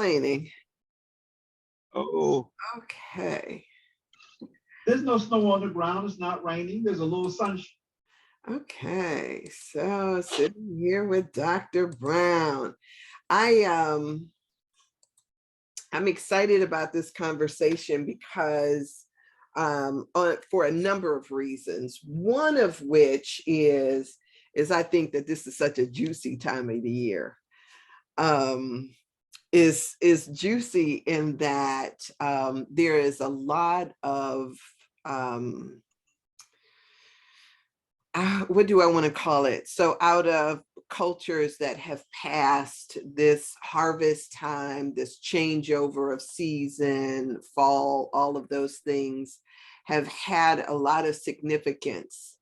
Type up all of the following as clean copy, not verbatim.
complaining. Oh, Okay. There's no snow on the ground. It's not raining. There's a little sunshine. Okay. So sitting here with Dr. Brown. I I'm excited about this conversation because for a number of reasons. One of which is I think that this is such a juicy time of the year. Um, is juicy in that there is a lot of um, what do I want to call it? So out of cultures that have passed this harvest time, this changeover of season, fall, all of those things have had a lot of significance.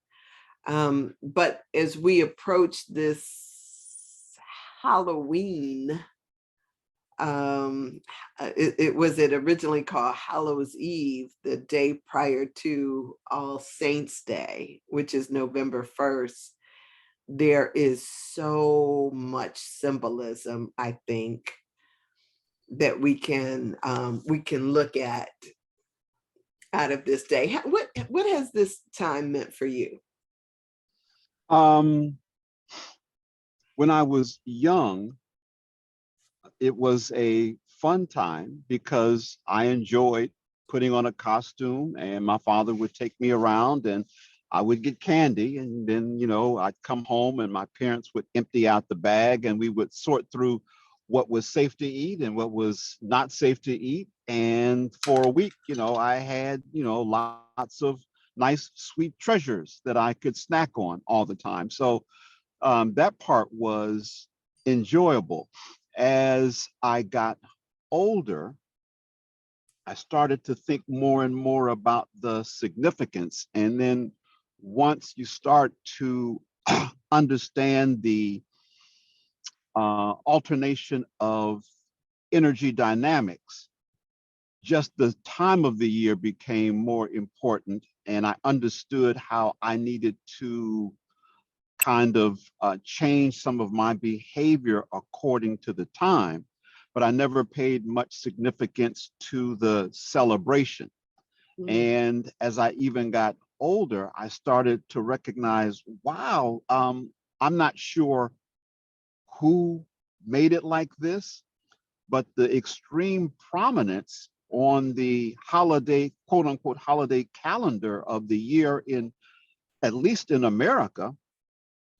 But as we approach this Halloween, um it originally called Hallows Eve, the day prior to All Saints Day, which is November 1st. There is so much symbolism, I think, that we can look at out of this day. What has this time meant for you? um, when I was young, it was a fun time because I enjoyed putting on a costume, and my father would take me around and I would get candy. And then, I'd come home and my parents would empty out the bag and we would sort through what was safe to eat and what was not safe to eat. And for a week, I had, lots of nice, sweet treasures that I could snack on all the time. So that part was enjoyable. As I got older, I started to think more and more about the significance. And then once you start to understand the alternation of energy dynamics, just the time of the year became more important. And I understood how I needed to kind of change some of my behavior according to the time, but I never paid much significance to the celebration. And as I even got older, I started to recognize, wow, I'm not sure who made it like this, but the extreme prominence on the holiday, quote unquote, holiday calendar of the year in, at least in America,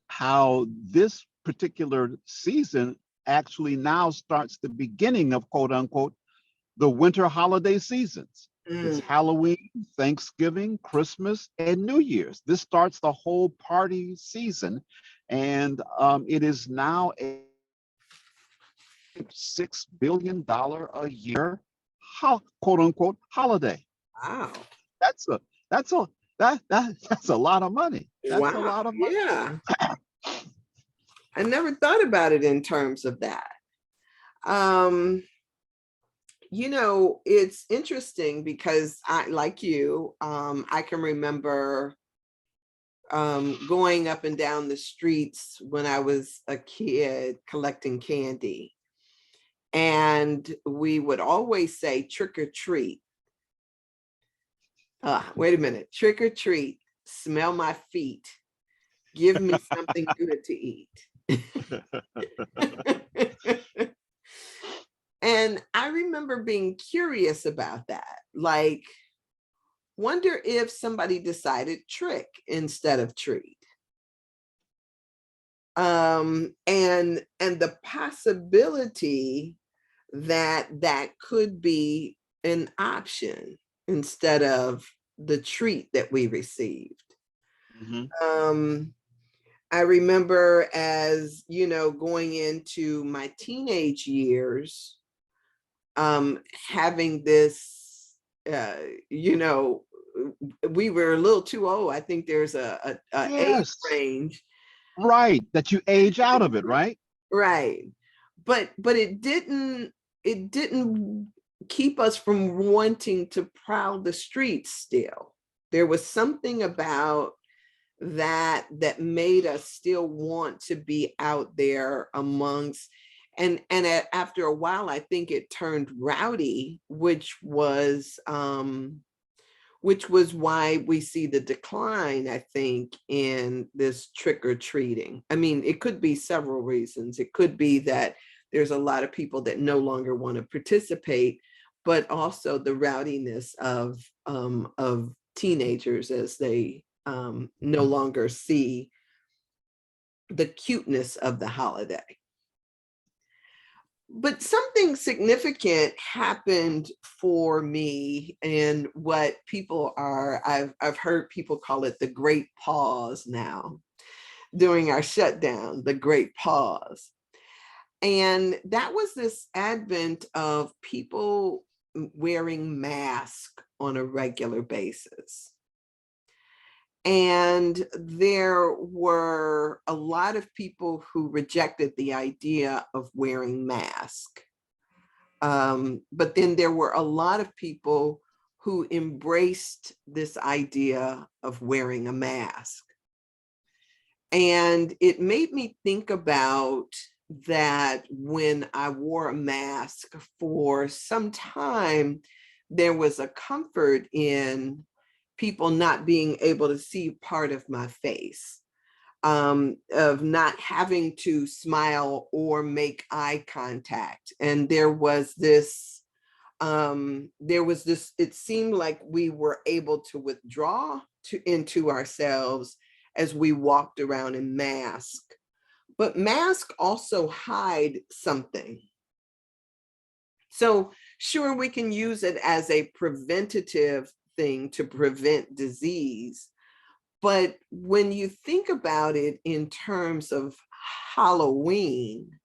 how this particular season actually now starts the beginning of, quote unquote, the winter holiday seasons. It's Halloween, Thanksgiving, Christmas, and New Year's. This starts the whole party season. And it is now a $6 billion a year, quote unquote, holiday. Wow. That's a that's a that's a lot of money. That's a Wow. lot of money. Yeah. I never thought about it in terms of that. It's interesting because like you, I can remember going up and down the streets when I was a kid collecting candy. And we would always say trick or treat. Wait a minute, trick or treat, smell my feet, give me something good to eat. And I remember being curious about that. Like, wonder if somebody decided trick instead of treat. And the possibility that that could be an option instead of the treat that we received. I remember as, going into my teenage years, having this, we were a little too old. I think there's a age range. Right, that you age out of it, right? Right. But it didn't keep us from wanting to prowl the streets still. There was something about that made us still want to be out there amongst, After a while, I think it turned rowdy, which was why we see the decline, I think, in this trick or treating. I mean, it could be several reasons. It could be that there's a lot of people that no longer want to participate, but also the rowdiness of teenagers as they no longer see the cuteness of the holiday. But something significant happened for me, and what people are, I've heard people call it the great pause now during our shutdown, the great pause. And that was this advent of people wearing masks on a regular basis. And there were a lot of people who rejected the idea of wearing masks. But then there were a lot of people who embraced this idea of wearing a mask. And it made me think about that when I wore a mask for some time, there was a comfort in people not being able to see part of my face, of not having to smile or make eye contact. And there was this, it seemed like we were able to withdraw into ourselves as we walked around in mask. But masks also hide something. So sure, we can use it as a preventative thing to prevent disease. But when you think about it in terms of Halloween,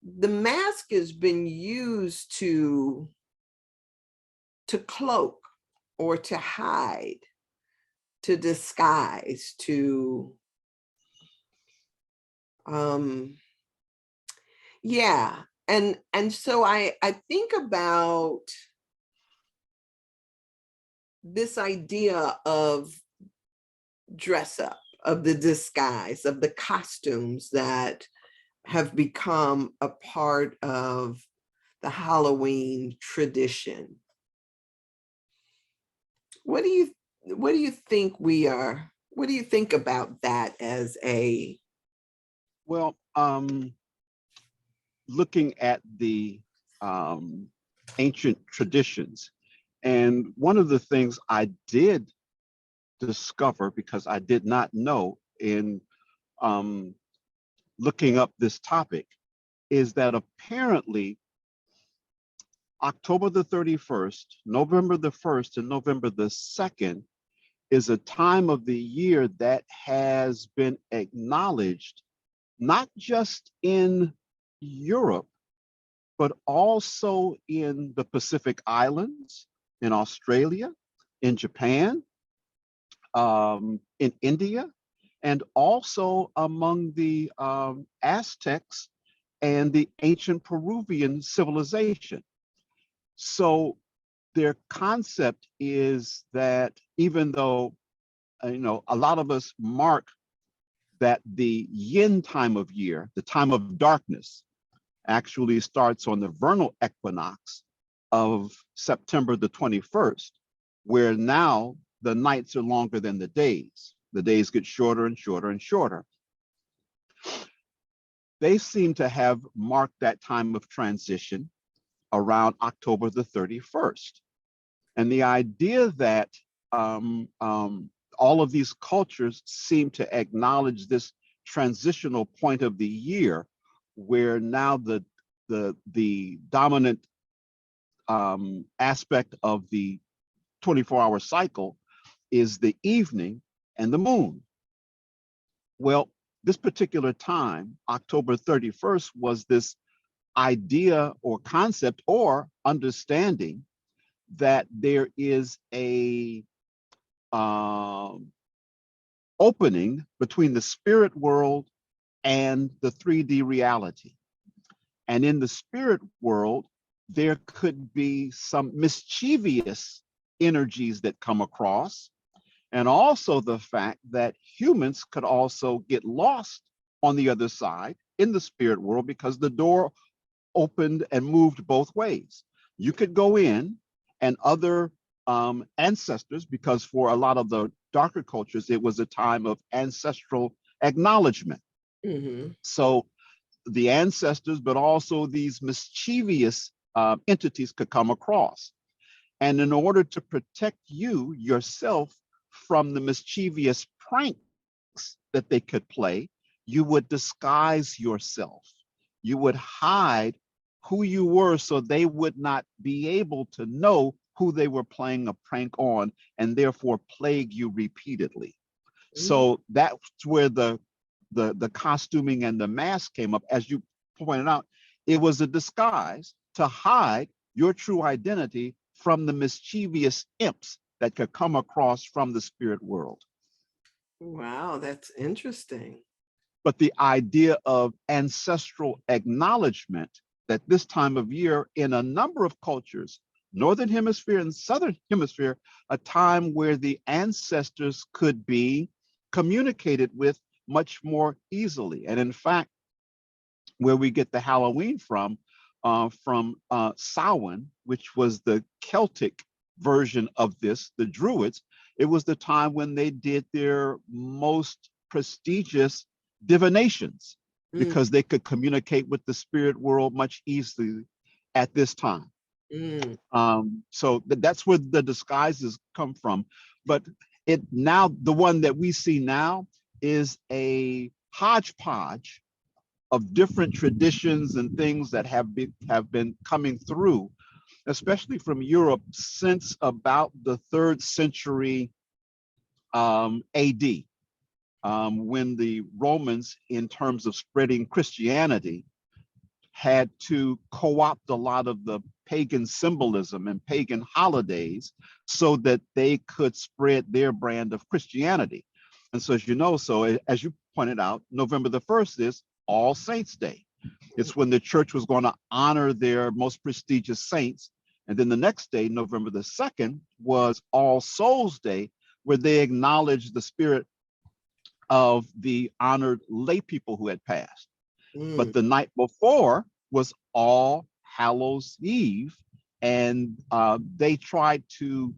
the mask has been used to cloak or to hide, to disguise, to yeah. And so I think about this idea of dress up, of the disguise, of the costumes that have become a part of the Halloween tradition. What do you think what do you think about that as a? Well, looking at the ancient traditions, and one of the things I did discover, because I did not know in looking up this topic, is that apparently October the 31st, November the 1st, and November the 2nd is a time of the year that has been acknowledged not just in Europe, but also in the Pacific Islands, in Australia, in Japan, in India, and also among the Aztecs and the ancient Peruvian civilization. So their concept is that even though, a lot of us mark that the yin time of year, the time of darkness, actually starts on the vernal equinox of September the 21st, where now the nights are longer than the days. The days get shorter and shorter and shorter. They seem to have marked that time of transition around October the 31st. And the idea that all of these cultures seem to acknowledge this transitional point of the year, where now the dominant aspect of the 24-hour cycle is the evening and the moon. Well, this particular time, October 31st, was this idea or concept or understanding that there is a opening between the spirit world and the 3D reality. And in the spirit world, there could be some mischievous energies that come across, and also the fact that humans could also get lost on the other side in the spirit world because the door opened and moved both ways. You could go in, and other ancestors, because for a lot of the darker cultures, it was a time of ancestral acknowledgement. Mhm. So the ancestors, but also these mischievous entities could come across. And in order to protect you yourself from the mischievous pranks that they could play, you would disguise yourself. You would hide who you were so they would not be able to know who they were playing a prank on and therefore plague you repeatedly. Mm. So that's where the costuming and the mask came up. As you pointed out, it was a disguise to hide your true identity from the mischievous imps that could come across from the spirit world. Wow, that's interesting. But the idea of ancestral acknowledgement that this time of year in a number of cultures, Northern Hemisphere and Southern Hemisphere, a time where the ancestors could be communicated with much more easily. And in fact, where we get the Halloween from Samhain, which was the Celtic version of this, the Druids, it was the time when they did their most prestigious divinations Mm, because they could communicate with the spirit world much easily at this time. mm, So that's where the disguises come from. But it now, the one that we see now is a hodgepodge of different traditions and things that have been coming through, especially from Europe since about the 3rd century AD, when the Romans, in terms of spreading Christianity, had to co-opt a lot of the pagan symbolism and pagan holidays so that they could spread their brand of Christianity. And so, as you know, as you pointed out, November the 1st is All Saints Day. It's when the church was going to honor their most prestigious saints. And then the next day, November the 2nd, was All Souls Day, where they acknowledged the spirit of the honored lay people who had passed. But mm. the night before was All Hallows Eve, and they tried to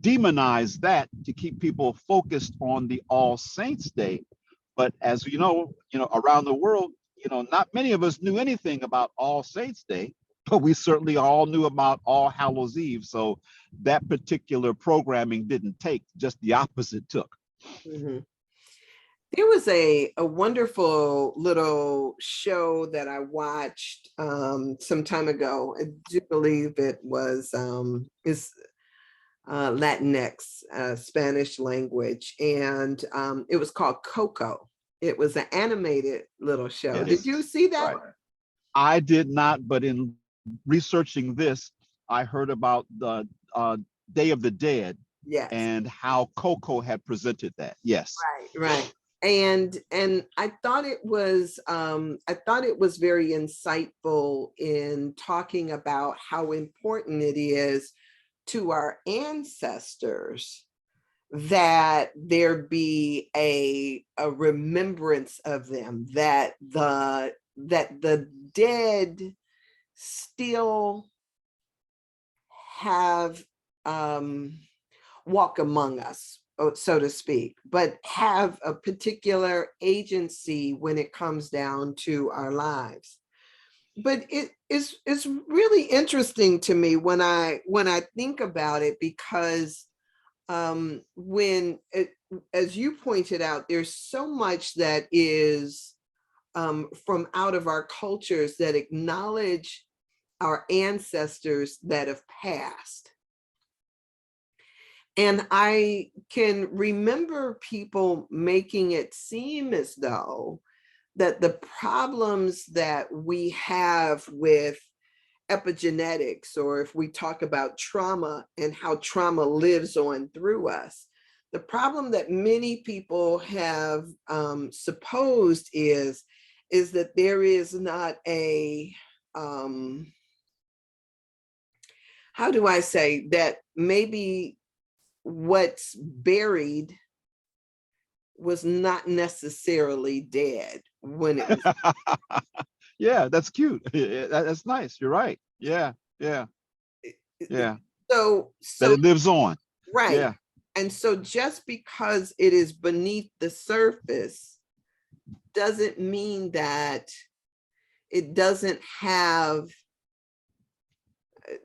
demonize that to keep people focused on the All Saints Day. But as around the world, not many of us knew anything about All Saints Day, but we certainly all knew about All Hallows Eve. So that particular programming didn't take, just the opposite took. Mhm. There was a wonderful little show that I watched some time ago. I do believe it was is Latinx, Spanish language, and it was called Coco. It was an animated little show. Did Yes, you see that? right. I did not, but in researching this, I heard about the Day of the Dead Yes. and how Coco had presented that. Yes. Right, right. And I thought it was very insightful in talking about how important it is to our ancestors that there be a remembrance of them, that the dead still have walk among us, so to speak, but have a particular agency when it comes down to our lives. But it's really interesting to me when I think about it, because as you pointed out, there's so much that is from out of our cultures that acknowledge our ancestors that have passed. And I can remember people making it seem as though that the problems that we have with epigenetics, or if we talk about trauma and how trauma lives on through us, the problem that many people have supposed is that there is not a, how do I say, that maybe what's buried was not necessarily dead, when it was. Yeah, that's cute. That's nice. You're right. Yeah, yeah, yeah. So, That so it lives on. right. Yeah. And so just because it is beneath the surface doesn't mean that it doesn't have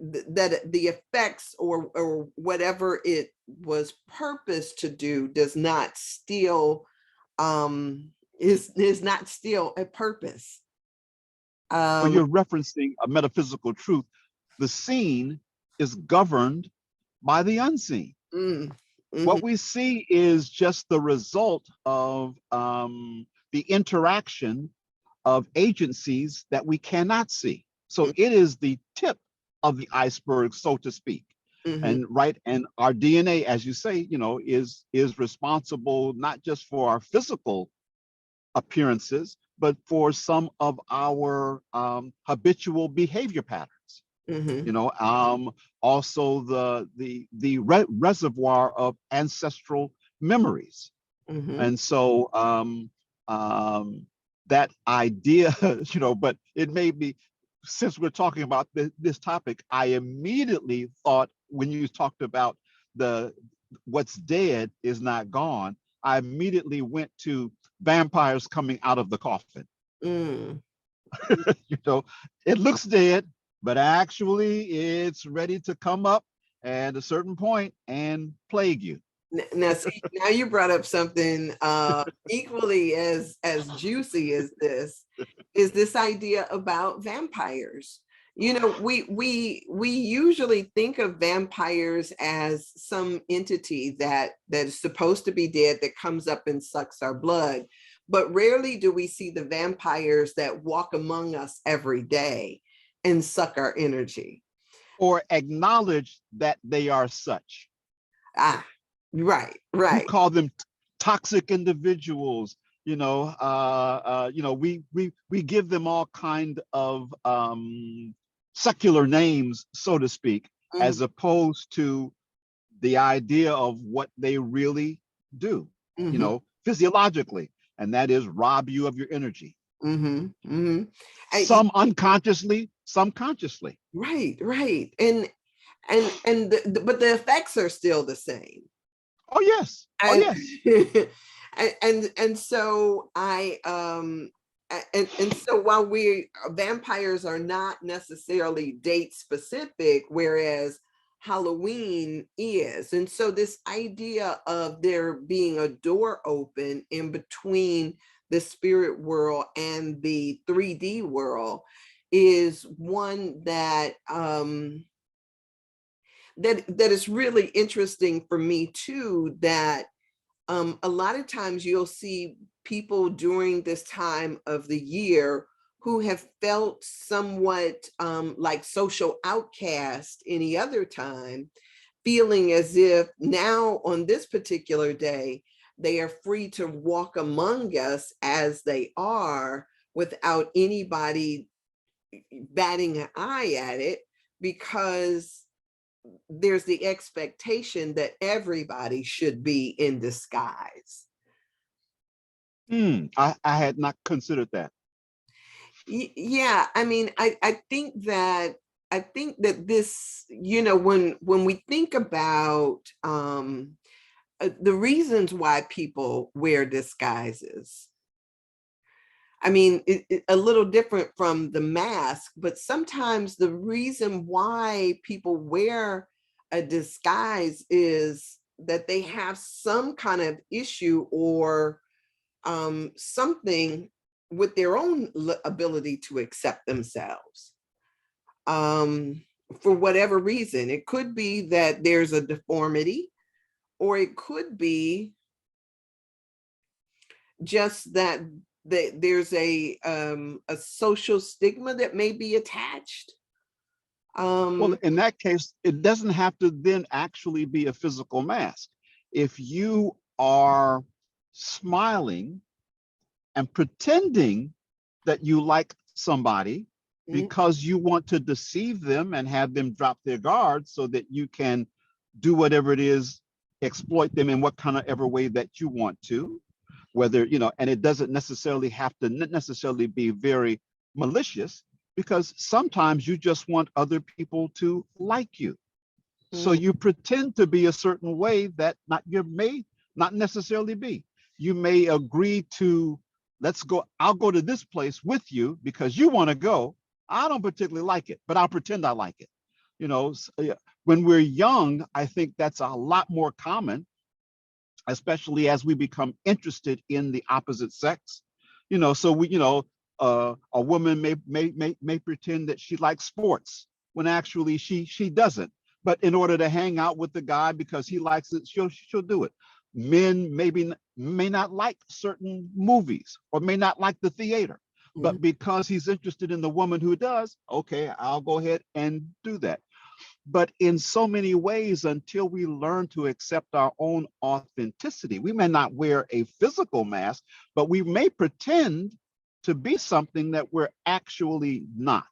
that the effects or whatever it was purposed to do does not still is not still a purpose. Well, you're referencing a metaphysical truth. The seen is governed by the unseen. Mm, What mhm, we see is just the result of the interaction of agencies that we cannot see. So it is the tip of the iceberg, so to speak. mhm, And right, and our DNA, as you say, is responsible not just for our physical appearances, but for some of our habitual behavior patterns. mhm, Also the reservoir of ancestral memories. mhm, And so that idea, but it made me, since we're talking about this topic, I immediately thought when you talked about the what's dead is not gone, I immediately went to vampires coming out of the coffin. mm. you know, it looks dead, but actually it's ready to come up at a certain point and plague you. Now, see, now you brought up something equally as juicy as this is this idea about vampires. You know, we usually think of vampires as some entity that is supposed to be dead that comes up and sucks our blood, but rarely do we see the vampires that walk among us every day and suck our energy. Or acknowledge that they are such. Ah, right, We right. call them toxic individuals. We give them all kind of secular names, so to speak, Mm, as opposed to the idea of what they really do, mhm. physiologically, and that is rob you of your energy. Mm-hmm. Mm-hmm. Some unconsciously, some consciously. Right, right. But the effects are still the same. Oh yes, oh And yes. and so and so while we vampires are not necessarily date specific, whereas Halloween is. And so this idea of there being a door open in between the spirit world and the 3D world is one that is really interesting for me too, that a lot of times you'll see people during this time of the year who have felt somewhat like social outcast any other time, feeling as if now on this particular day, they are free to walk among us as they are without anybody batting an eye at it, because there's the expectation that everybody should be in disguise. I had not considered that. Yeah, I mean, I think that this, when we think about the reasons why people wear disguises, I mean, a little different from the mask, but sometimes the reason why people wear a disguise is that they have some kind of issue or something with their own ability to accept themselves. Um, for whatever reason, it could be that there's a deformity, or it could be just that there's a social stigma that may be attached. Well, Um, in that case, it doesn't have to then actually be a physical mask. If you are smiling and pretending that you like somebody mm, because you want to deceive them and have them drop their guard so that you can do whatever it is, exploit them in what kind of ever way that you want to, whether, and it doesn't necessarily have to necessarily be very malicious, because sometimes you just want other people to like you. So Mm, you pretend to be a certain way that you may not necessarily be. You may agree to, I'll go to this place with you because you want to go. I don't particularly like it, but I'll pretend I like it. When we're young, I think that's a lot more common, especially as we become interested in the opposite sex. So a woman may pretend that she likes sports when actually she doesn't. But in order to hang out with the guy because he likes it, she'll do it. Men may not like certain movies or may not like the theater, mm. but because he's interested in the woman who does, okay, I'll go ahead and do that. But in so many ways, until we learn to accept our own authenticity, we may not wear a physical mask, but we may pretend to be something that we're actually not.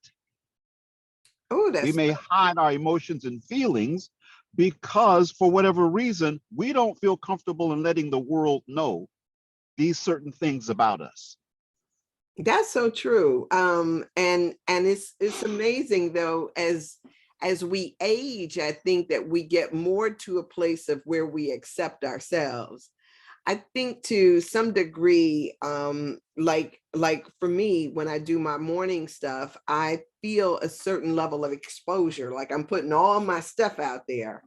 Oh, We that's may hide our emotions and feelings because, for whatever reason, we don't feel comfortable in letting the world know these certain things about us. That's so true. And it's amazing though, as we age, I think that we get more to a place of where we accept ourselves. I think to some degree, like for me, when I do my morning stuff, I feel a certain level of exposure, like I'm putting all my stuff out there.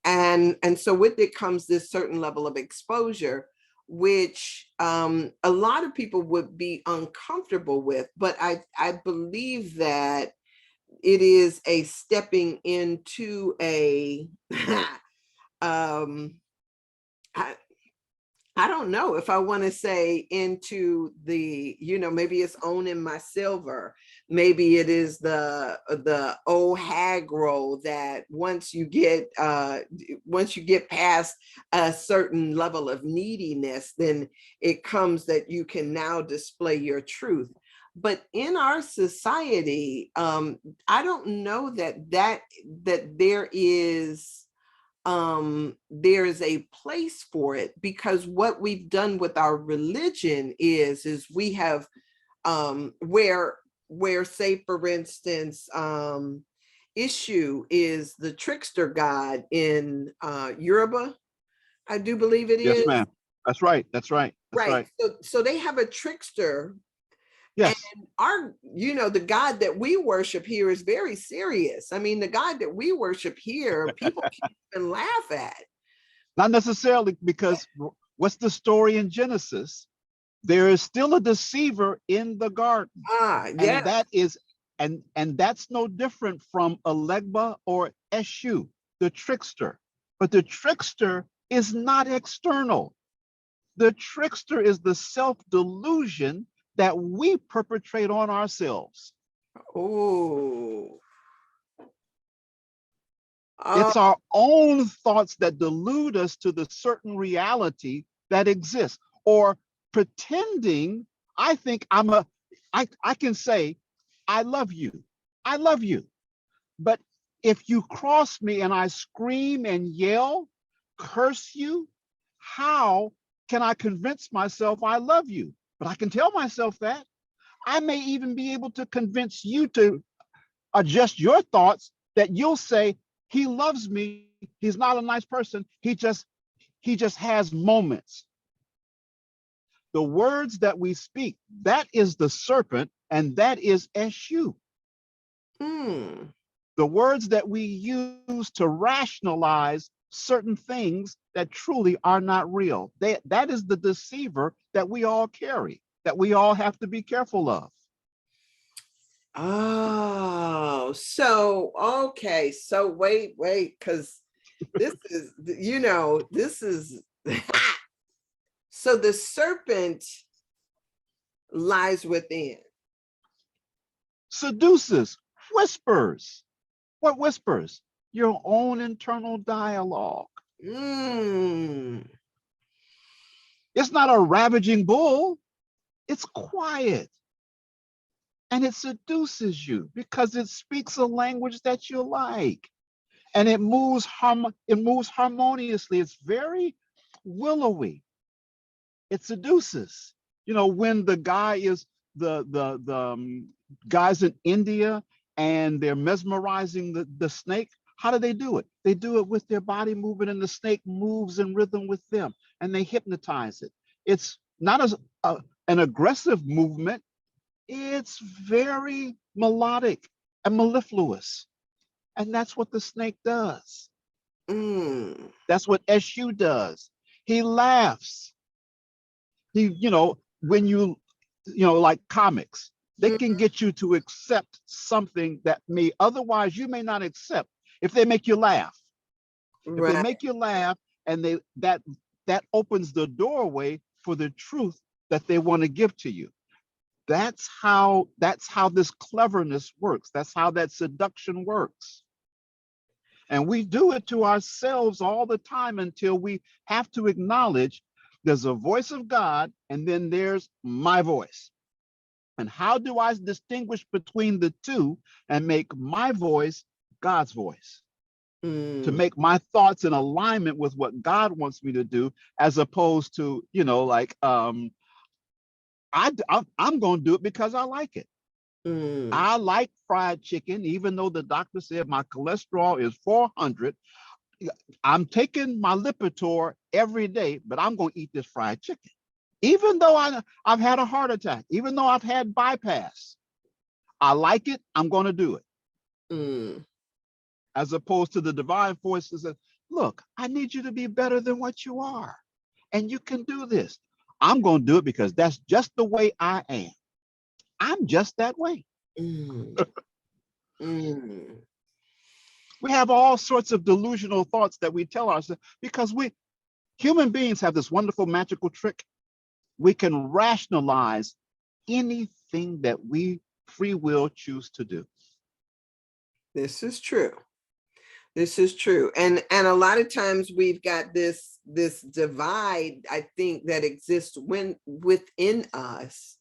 And so with it comes this certain level of exposure, which a lot of people would be uncomfortable with. But I believe that it is a stepping into a um, I, I don't know if I want to say into the, maybe it's owning my silver. Maybe it is the old hag role that once you get past a certain level of neediness, then it comes that you can now display your truth. But in our society, I don't know that there is there's a place for it, because what we've done with our religion is we have where say for instance issue is the trickster god in Yoruba, I do believe it Yes, is. ma'am. That's right. That's right. That's Right. right. So they have a trickster. And Yes. the God that we worship here is very serious. I mean, the God that we worship here, people can't even laugh at. Not necessarily, because what's the story in Genesis? There is still a deceiver in the garden. Ah, And yeah. that is, and that's no different from Alegba or Eshu, the trickster. But the trickster is not external. The trickster is the self-delusion that we perpetrate on ourselves. Oh, oh, It's our own thoughts that delude us to the certain reality that exists, or pretending. I think I can say, I love you. I love you. But if you cross me and I scream and yell, curse you, how can I convince myself I love you? But I can tell myself that. I may even be able to convince you to adjust your thoughts, that you'll say, he loves me. He's not a nice person. He just has moments. The words that we speak, that is the serpent, and that is Eshu. hmm. The words that we use to rationalize certain things that truly are not real. That is the deceiver that we all carry, that we all have to be careful of. Oh, so okay. So wait, because this is, this is so the serpent lies within. Seduces, whispers. What whispers? Your own internal dialogue. Mm. It's not a ravaging bull, it's quiet. And it seduces you because it speaks a language that you like. And it moves harmoniously. It's very willowy. it seduces. You know, when the guy is guys in India and they're mesmerizing the snake, how do they do it? They do it with their body moving, and the snake moves in rhythm with them, and they hypnotize it. It's not an aggressive movement. It's very melodic and mellifluous. And that's what the snake does. Mm. That's what Eshu does. He laughs. He, you know, when like comics, they can get you to accept something that may otherwise you may not accept if they make you laugh. If they Right. make you laugh, and that opens the doorway for the truth that they want to give to you. That's how this cleverness works. That's how that seduction works. And we do it to ourselves all the time until we have to acknowledge there's a voice of God, and then there's my voice. And how do I distinguish between the two and make my voice God's voice? To make my thoughts in alignment with what God wants me to do, as opposed to, like, I'm going to do it because I like it. I like fried chicken, even though the doctor said my cholesterol is 400. I'm taking my Lipitor every day, but I'm going to eat this fried chicken. Even though I've had a heart attack, even though I've had bypass, I like it, I'm going to do it. As opposed to the divine forces that, look, I need you to be better than what you are. And you can do this. I'm going to do it because that's just the way I am. I'm just that way. We have all sorts of delusional thoughts that we tell ourselves because human beings have this wonderful magical trick. We can rationalize anything that we free will choose to do. This is true. This is true. And a lot of times we've got this divide, I think, that exists within us,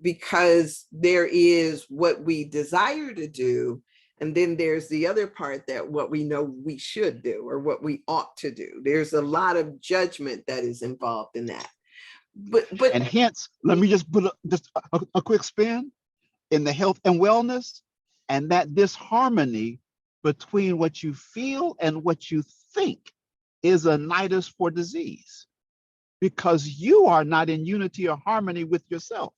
because there is what we desire to do, and then there's the other part, that what we know we should do or what we ought to do. There's a lot of judgment that is involved in that. But and hence, let me just put a quick spin in the health and wellness, and that disharmony between what you feel and what you think is a nidus for disease, because you are not in unity or harmony with yourself.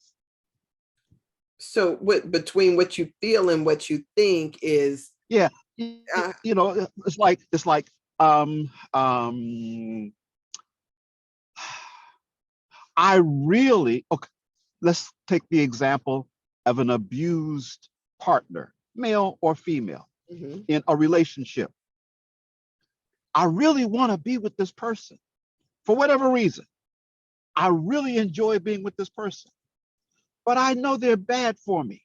So between what you feel and what you think is, it's like I really, okay, let's take the example of an abused partner, male or female, in a relationship. I really want to be with this person for whatever reason. I really enjoy being with this person, but I know they're bad for me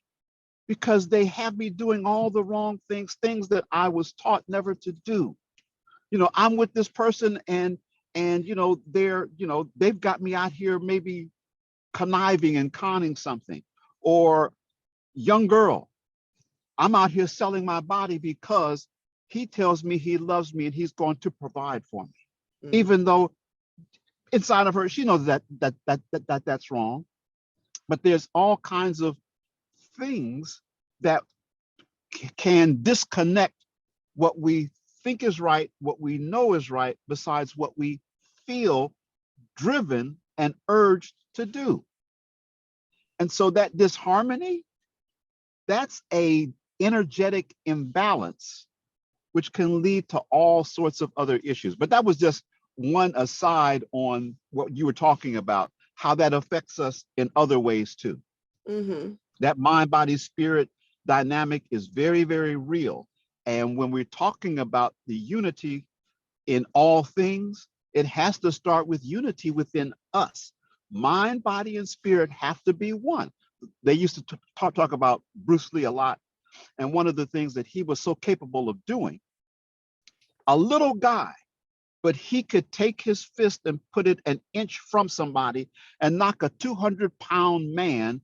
because they have me doing all the wrong things that I was taught never to do. I'm with this person and they've got me out here maybe conniving and conning something. Or young girl, I'm out here selling my body because he tells me he loves me and he's going to provide for me, even though inside of her she knows that's wrong. But there's all kinds of things that can disconnect what we think is right, what we know is right, besides what we feel driven and urged to do. And so that disharmony, that's a energetic imbalance, which can lead to all sorts of other issues. But that was just one aside on what you were talking about, how that affects us in other ways too. That mind, body, spirit dynamic is very, very real. And when we're talking about the unity in all things, it has to start with unity within us. Mind, body, and spirit have to be one. They used to talk about Bruce Lee a lot. And one of the things that he was so capable of doing, a little guy, but he could take his fist and put it an inch from somebody and knock a 200-pound man,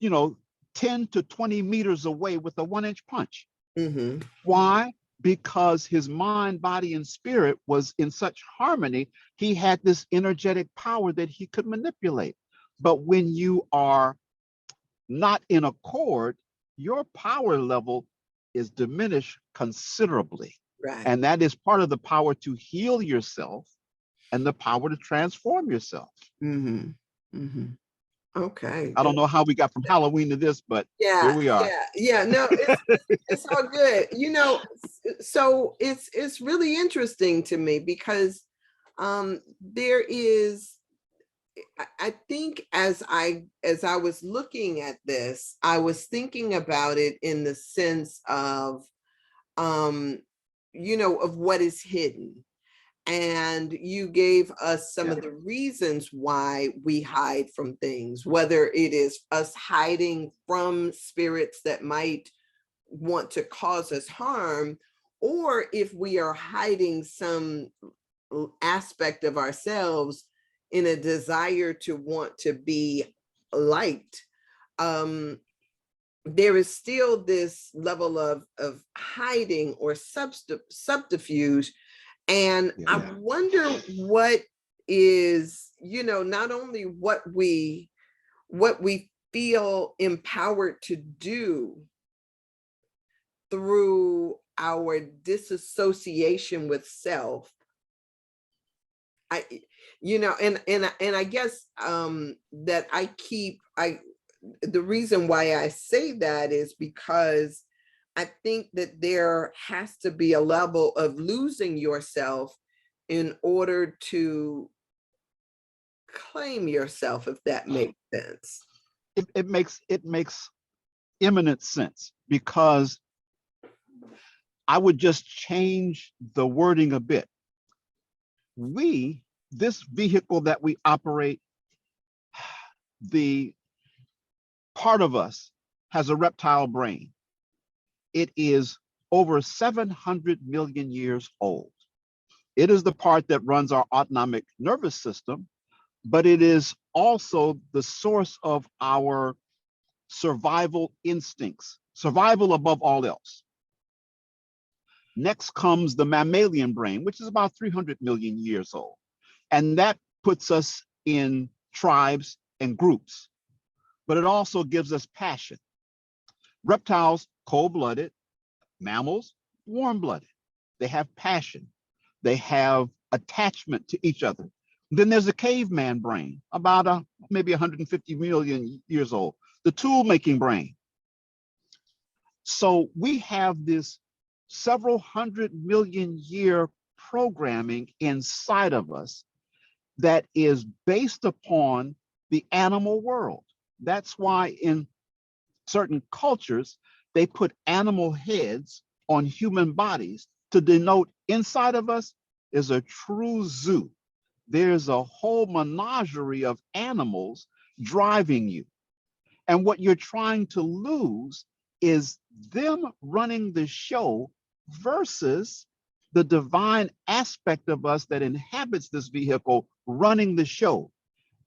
10 to 20 meters away with a 1-inch punch. Why? because his mind, body, and spirit was in such harmony. He had this energetic power that he could manipulate. But when you are not in accord, your power level is diminished considerably. Right. And that is part of the power to heal yourself and the power to transform yourself. Mm-hmm. Mm-hmm. Okay. I don't know how we got from Halloween to this, but here we are. Yeah. No, it's all good. You know, so it's really interesting to me because there is, I think as I was looking at this, I was thinking about it in the sense of you know, of what is hidden. And you gave us some of the reasons why we hide from things, whether it is us hiding from spirits that might want to cause us harm, or if we are hiding some aspect of ourselves in a desire to want to be liked. There is still this level of hiding or subterfuge. And I wonder what is, you know, not only what we feel empowered to do through our disassociation with self. You know, and I guess that the reason why I say that is because I think that there has to be a level of losing yourself in order to claim yourself, if that makes sense. It makes eminent sense, because I would just change the wording a bit. This vehicle that we operate, the part of us has a reptile brain. It is over 700 million years old. It is the part that runs our autonomic nervous system, but it is also the source of our survival instincts, survival above all else. Next comes the mammalian brain, which is about 300 million years old. And that puts us in tribes and groups, but it also gives us passion. Reptiles, cold-blooded; mammals, warm-blooded. They have passion. They have attachment to each other. Then there's the caveman brain, about maybe 150 million years old, the tool-making brain. So we have this several 100 million-year programming inside of us that is based upon the animal world. That's why in certain cultures, they put animal heads on human bodies to denote inside of us is a true zoo. There's a whole menagerie of animals driving you. And what you're trying to lose is them running the show versus the divine aspect of us that inhabits this vehicle running the show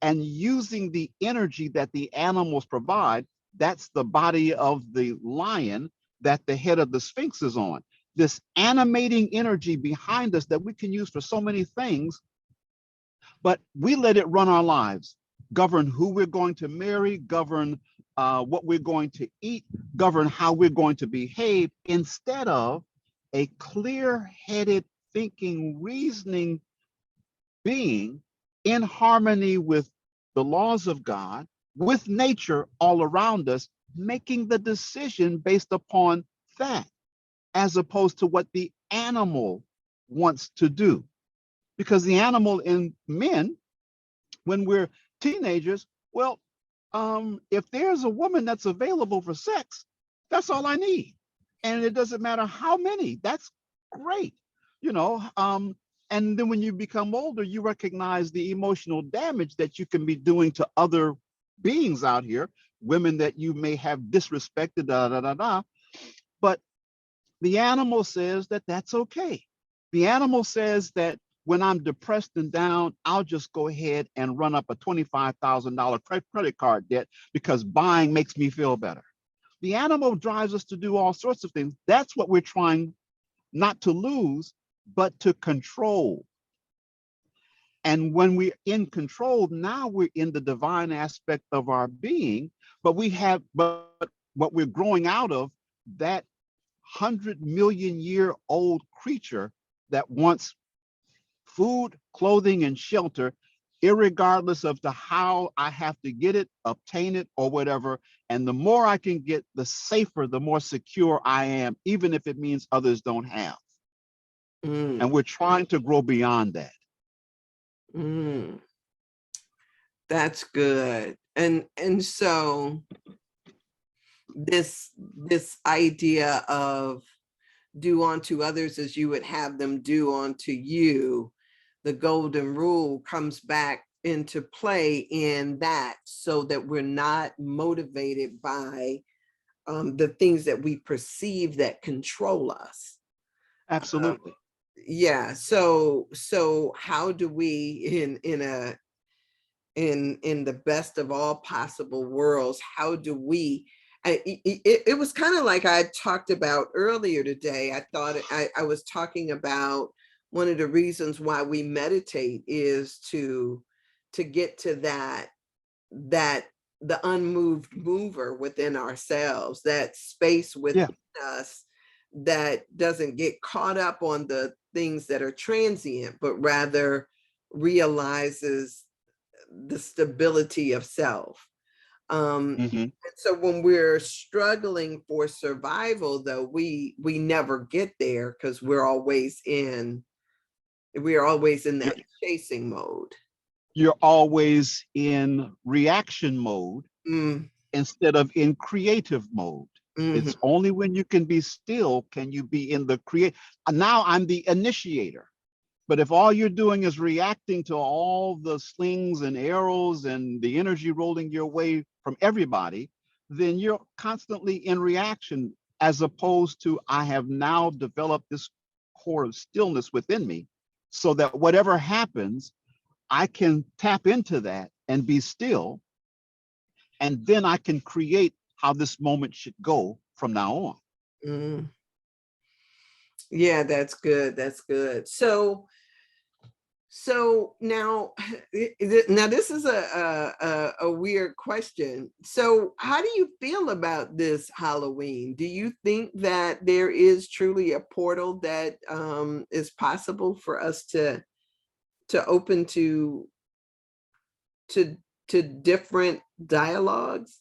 and using the energy that the animals provide. That's the body of the lion that the head of the Sphinx is on. This animating energy behind us that we can use for so many things, but we let it run our lives, govern who we're going to marry, govern what we're going to eat, govern how we're going to behave, instead of a clear-headed, thinking, reasoning being in harmony with the laws of God, with nature all around us, making the decision based upon that, as opposed to what the animal wants to do. Because the animal in men, when we're teenagers, well, if there's a woman that's available for sex, that's all I need. And it doesn't matter how many, that's great, you know. And then when you become older, you recognize the emotional damage that you can be doing to other beings out here, women that you may have disrespected, But the animal says that that's okay. The animal says that when I'm depressed and down, I'll just go ahead and run up a $25,000 credit card debt because buying makes me feel better. The animal drives us to do all sorts of things. That's what we're trying not to lose, but to control. And when we're in control, now we're in the divine aspect of our being, but what we're growing out of, that 100 million-year-old creature that wants food, clothing, and shelter, irregardless of the how I have to get it, obtain it, or whatever. And the more I can get, the safer, the more secure I am, even if it means others don't have. Mm, And we're trying to grow beyond that. mm. That's good. And so this idea of do unto others as you would have them do unto you, the golden rule comes back into play in that, so that we're not motivated by the things that we perceive that control us. Absolutely. Yeah. So how do we in the best of all possible worlds, how do we it was kind of like I talked about earlier today. I thought I was talking about one of the reasons why we meditate is to get to that the unmoved mover within ourselves, that space Yeah. within us that doesn't get caught up on the things that are transient, but rather realizes the stability of self. Mm-hmm. So when we're struggling for survival, though, we never get there because we're always in You're, that chasing mode. you're always in reaction mode Mm, instead of in creative mode. mhm, It's only when you can be still can you be in the create. Now I'm the initiator. But if all you're doing is reacting to all the slings and arrows and the energy rolling your way from everybody, then you're constantly in reaction, as opposed to I have now developed this core of stillness within me so that whatever happens, I can tap into that and be still. And then I can create how this moment should go from now on. mm. Yeah, that's good. That's good. So now, now this is a weird question. So how do you feel about this Halloween? Do you think that there is truly a portal that is possible for us to open to to different dialogues?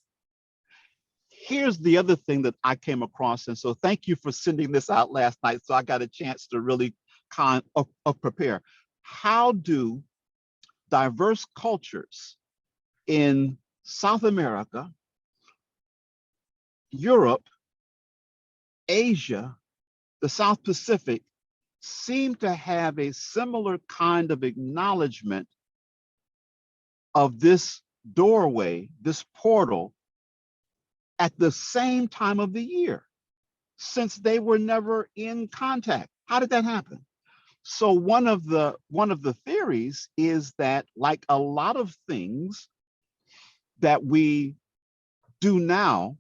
Here's the other thing that I came across. And so thank you for sending this out last night. So I got a chance to really prepare. How do diverse cultures in South America, Europe, Asia, the South Pacific seem to have a similar kind of acknowledgement of this doorway, this portal, at the same time of the year, since they were never in contact? How did that happen? So one of the theories is that, like a lot of things that we do now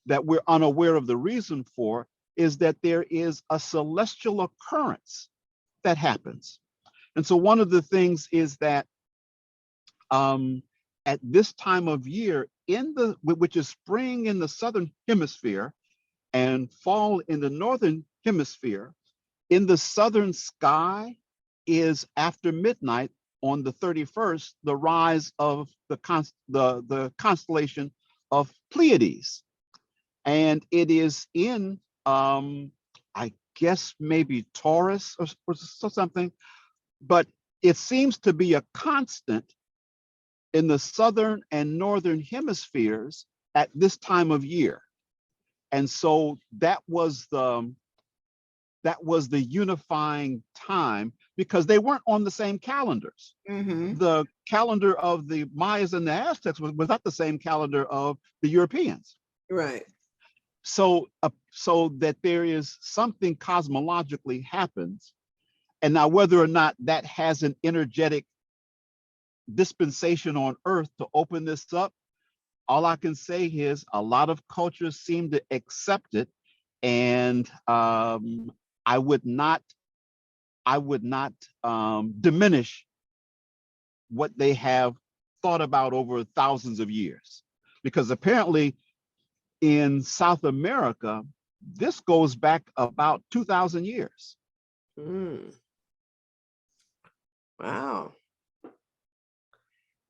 that we're unaware of the reason for, is that there is a celestial occurrence that happens. And so one of the things is that at this time of year, which is spring in the southern hemisphere and fall in the northern hemisphere, in the southern sky is, after midnight on the 31st, the rise of the constellation of Pleiades. And it is in, I guess, maybe Taurus or something, but it seems to be a constant in the southern and northern hemispheres at this time of year. And so that was the unifying time, because they weren't on the same calendars. Mm-hmm. The calendar of the Mayas and the Aztecs was not the same calendar of the Europeans. Right. So that there is something cosmologically happens. And now whether or not that has an energetic dispensation on Earth to open this up, all I can say is a lot of cultures seem to accept it. And I would not diminish what they have thought about over thousands of years, because apparently in South America, this goes back about 2,000 years. Mm, wow.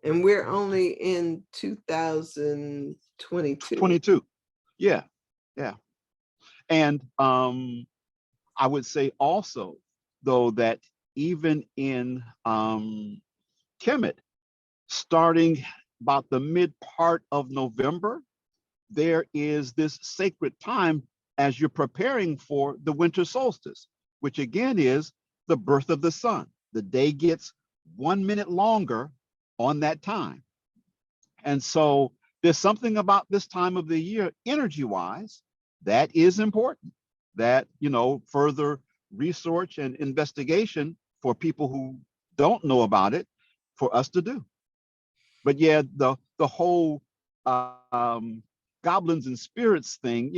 And we're only in 2022. 22. Yeah, yeah. And I would say also, though, that even in Kemet, starting about the mid part of November, there is this sacred time as you're preparing for the winter solstice, which again is the birth of the sun. The day gets 1 minute longer on that time. And so there's something about this time of the year, energy wise, that is important, that, further research and investigation for people who don't know about it, for us to do. But yeah, the whole goblins and spirits thing,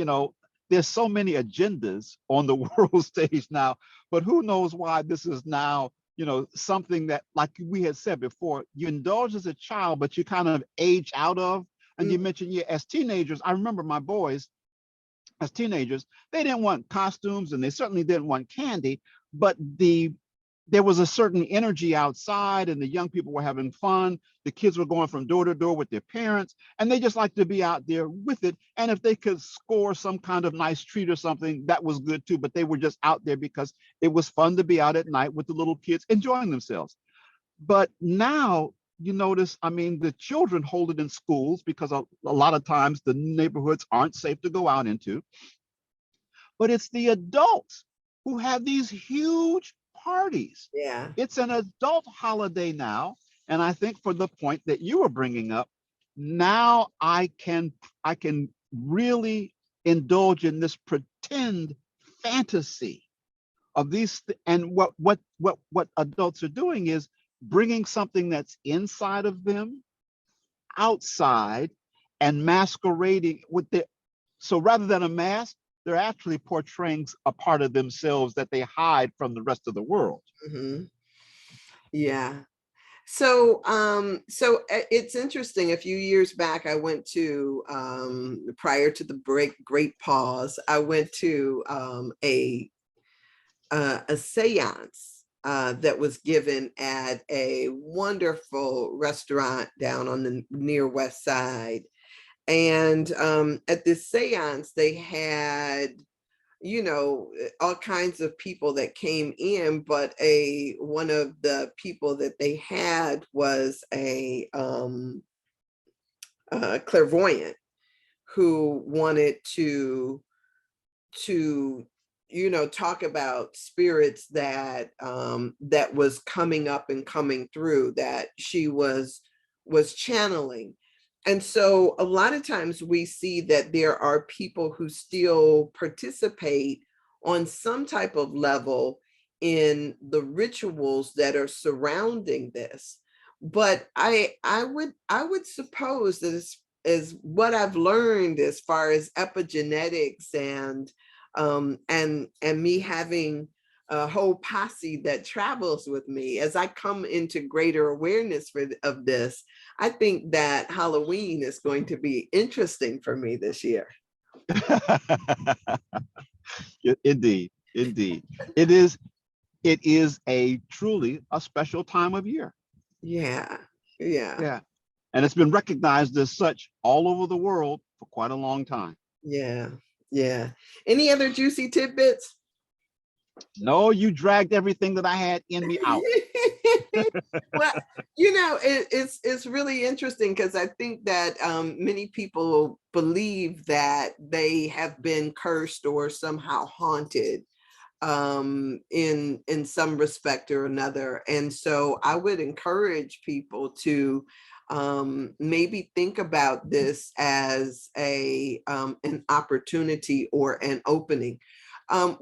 there's so many agendas on the world stage now, but who knows why this is now, something that, like we had said before, you indulge as a child, but you kind of age out of. And you mentioned, yeah, as teenagers, I remember my boys as teenagers, they didn't want costumes and they certainly didn't want candy, but there was a certain energy outside and the young people were having fun. The kids were going from door to door with their parents and they just liked to be out there with it. And if they could score some kind of nice treat or something, that was good too. But they were just out there because it was fun to be out at night with the little kids enjoying themselves. But now you notice, the children hold it in schools because a lot of times the neighborhoods aren't safe to go out into. But it's the adults who have these huge parties. Yeah. It's an adult holiday now. And I think for the point that you were bringing up, now I can really indulge in this pretend fantasy of these. And what adults are doing is bringing something that's inside of them outside and masquerading with it. So rather than a mask, they're actually portraying a part of themselves that they hide from the rest of the world. Mm-hmm. Yeah. So, it's interesting. A few years back, I went to, prior to the great pause, I went to a seance that was given at a wonderful restaurant down on the near West Side. And at this seance, they had, all kinds of people that came in, but one of the people that they had was a clairvoyant who wanted to talk about spirits that that was coming up and coming through, that she was channeling. And so a lot of times we see that there are people who still participate on some type of level in the rituals that are surrounding this. But I would suppose that is what I've learned as far as epigenetics and me having a whole posse that travels with me as I come into greater awareness of this. I think that Halloween is going to be interesting for me this year. Indeed. It is a truly a special time of year. Yeah. And it's been recognized as such all over the world for quite a long time. Yeah. Any other juicy tidbits? No, you dragged everything that I had in me out. Well, it's really interesting because I think that many people believe that they have been cursed or somehow haunted in some respect or another. And so I would encourage people to maybe think about this as an opportunity or an opening. And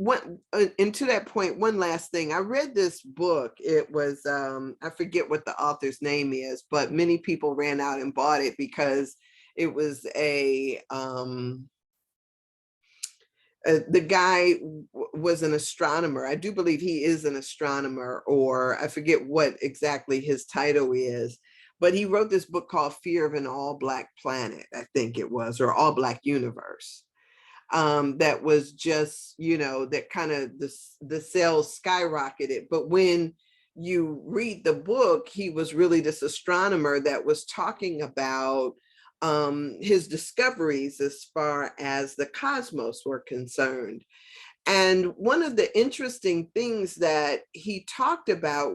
to that point, one last thing, I read this book. It was, I forget what the author's name is, but many people ran out and bought it because it was The guy was an astronomer. I do believe he is an astronomer, or I forget what exactly his title is, but he wrote this book called Fear of an All Black Planet, I think it was, or All Black Universe. That was just, that kind of the sales skyrocketed. But when you read the book, he was really this astronomer that was talking about his discoveries as far as the cosmos were concerned. And one of the interesting things that he talked about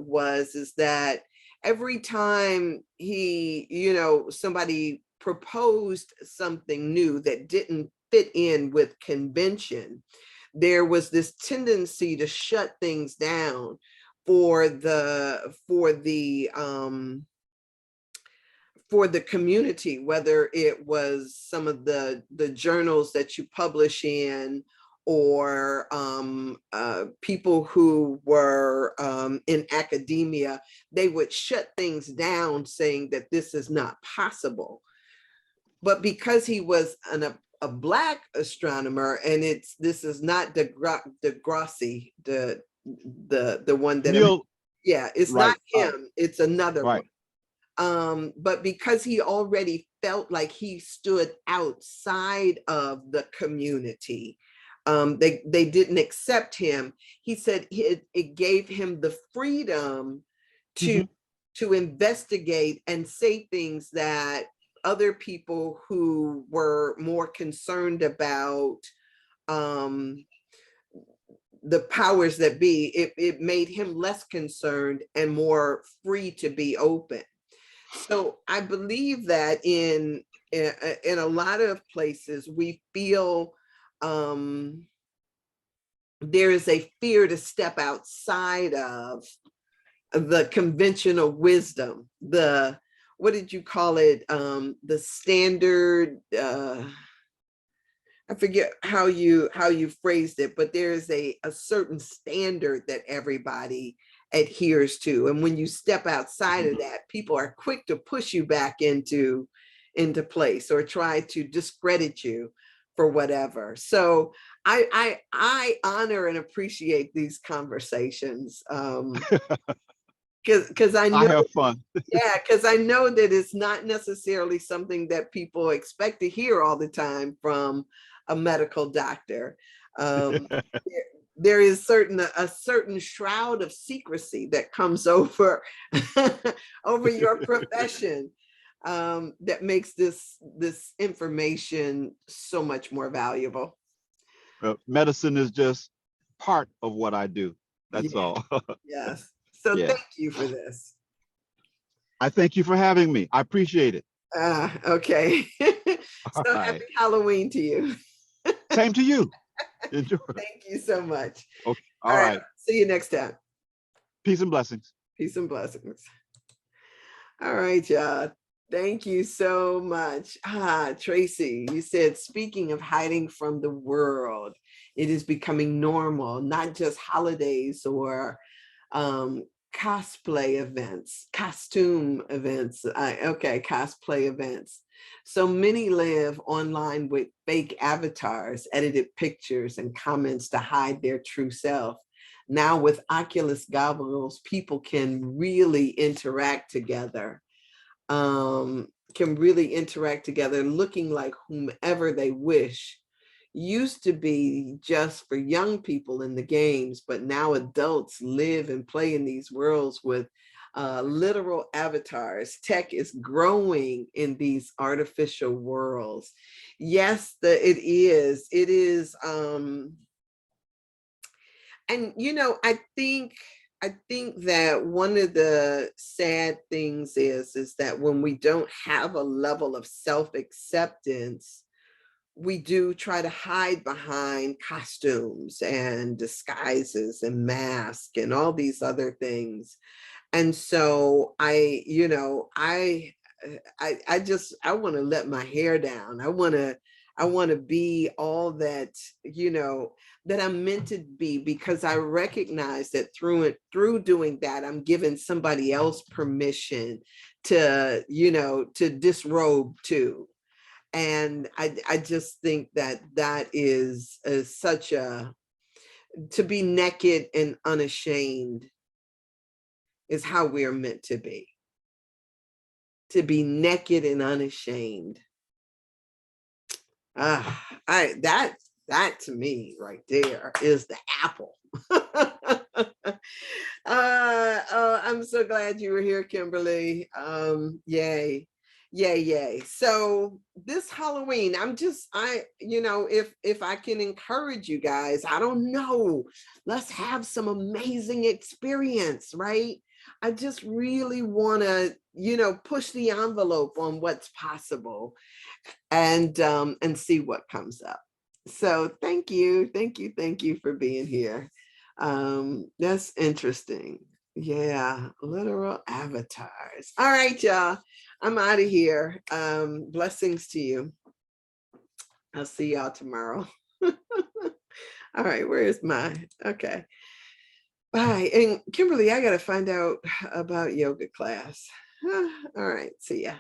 is that every time somebody proposed something new that didn't fit in with convention, there was this tendency to shut things down for the community, whether it was some of the journals that you publish in, or people who were in academia. They would shut things down saying that this is not possible. But because he was a Black astronomer, and this is not Degrassi, the one that Neil, it's right, not him, it's another right. one. But because he already felt like he stood outside of the community, they didn't accept him. He said it gave him the freedom to investigate and say things that other people who were more concerned about the powers that be, it made him less concerned and more free to be open. So I believe that in a lot of places we feel there is a fear to step outside of the conventional wisdom, what did you call it? The standard, I forget how you phrased it, but there's a certain standard that everybody adheres to. And when you step outside of that, people are quick to push you back into place, or try to discredit you for whatever. So I honor and appreciate these conversations. Because I know, I have fun. yeah, because I know that it's not necessarily something that people expect to hear all the time from a medical doctor. There is a certain shroud of secrecy that comes over over your profession, that makes this information so much more valuable. Medicine is just part of what I do. That's all. Yes. So Yeah. thank you for this. I thank you for having me. I appreciate it. Okay. So All happy right. Halloween to you. Same to you. Enjoy. Thank you so much. Okay. All right. See you next time. Peace and blessings. Peace and blessings. All right, y'all. Thank you so much. Tracy, you said, speaking of hiding from the world, it is becoming normal, not just holidays or cosplay events, costume events. Cosplay events. So many live online with fake avatars, edited pictures, and comments to hide their true self. Now with Oculus goggles, people can really interact together. Looking like whomever they wish. Used to be just for young people in the games, but now adults live and play in these worlds with literal avatars. Tech is growing in these artificial worlds. Yes, it is. It is. And I think that one of the sad things is that when we don't have a level of self-acceptance, we do try to hide behind costumes and disguises and masks and all these other things. And so I want to let my hair down. I want to be all that, that I'm meant to be, because I recognize that through doing that, I'm giving somebody else permission to disrobe too. And I just think that that is such a, to be naked and unashamed is how we are meant to be. To be naked and unashamed. That to me right there is the apple. I'm so glad you were here, Kimberly. Yay. Yay, yay. So this Halloween, if I can encourage you guys, I don't know, let's have some amazing experience, right? I just really want to, push the envelope on what's possible and see what comes up. So thank you for being here. That's interesting. Yeah, literal avatars. All right, y'all. I'm out of here. Blessings to you. I'll see y'all tomorrow. All right, where is my, okay. Bye. And Kimberly, I got to find out about yoga class. All right, see ya.